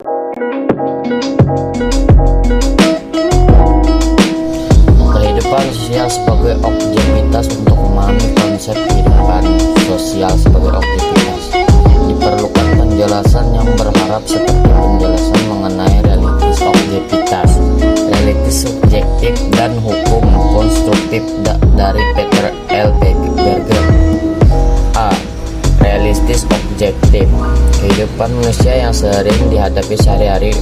Kehidupan sosial sebagai objektivitas. Untuk memahami konsep kehidupan sosial sebagai objektivitas, diperlukan penjelasan yang berharap seperti penjelasan mengenai realitas objektivitas, realitas subjektif, dan hukum konstruktif dari Peter L. Berger. A. Realistis objektif. Kehidupan manusia yang sering dihadapi sehari-hari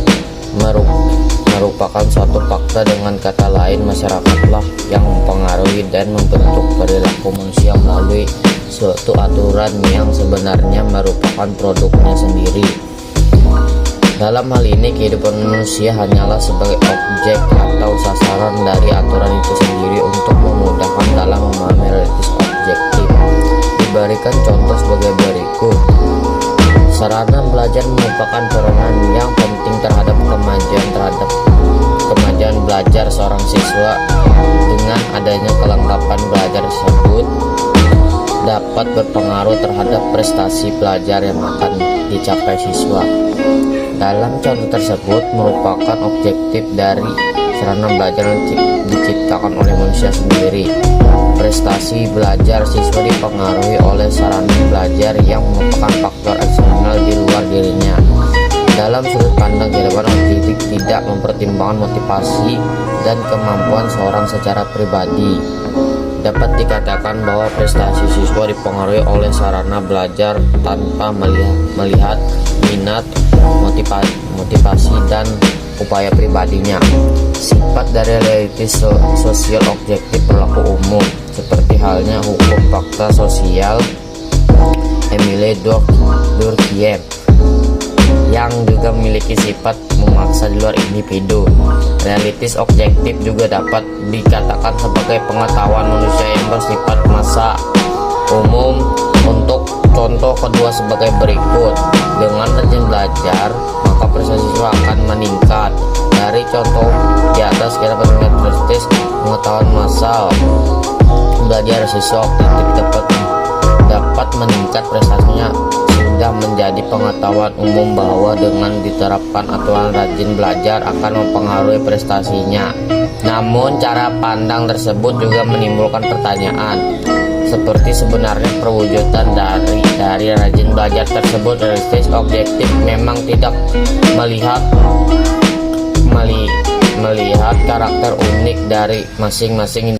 merupakan suatu fakta. Dengan kata lain, masyarakatlah yang mempengaruhi dan membentuk perilaku manusia melalui suatu aturan yang sebenarnya merupakan produknya sendiri. Dalam hal ini, kehidupan manusia hanyalah sebagai objek atau sasaran dari aturan itu sendiri. Untuk memudahkan dalam memahami realitas objektif, diberikan contoh sebagai berikut. Sarana belajar merupakan peranan yang penting terhadap kemajuan belajar seorang siswa. Dengan adanya kelengkapan belajar tersebut dapat berpengaruh terhadap prestasi belajar yang akan dicapai siswa. Dalam contoh tersebut merupakan objektif dari sarana belajar yang diciptakan oleh manusia sendiri. Prestasi belajar siswa dipengaruhi oleh sarana belajar yang merupakan faktor eksternal di luar dirinya. Dalam sudut pandang kehidupan objektif, tidak mempertimbangkan motivasi dan kemampuan seorang secara pribadi. Dapat dikatakan bahwa prestasi siswa dipengaruhi oleh sarana belajar tanpa melihat minat, motivasi, dan upaya pribadinya. Sifat dari realitas sosial objektif berlaku umum, seperti halnya hukum fakta sosial Emile Durkheim, yang juga memiliki sifat memaksa di luar individu. Realitas objektif juga dapat dikatakan sebagai pengetahuan manusia yang bersifat massa umum. Untuk contoh kedua sebagai berikut. Dengan rajin belajar, maka prestasi siswa akan meningkat. Dari contoh di atas, kita mengingat realitas pengetahuan massal belajar siswa objektif dapat meningkat prestasinya. Sudah menjadi pengetahuan umum bahwa dengan diterapkan aturan rajin belajar akan mempengaruhi prestasinya. Namun cara pandang tersebut juga menimbulkan pertanyaan, seperti sebenarnya perwujudan dari rajin belajar tersebut. Realistis objektif memang tidak melihat karakter unik dari masing-masing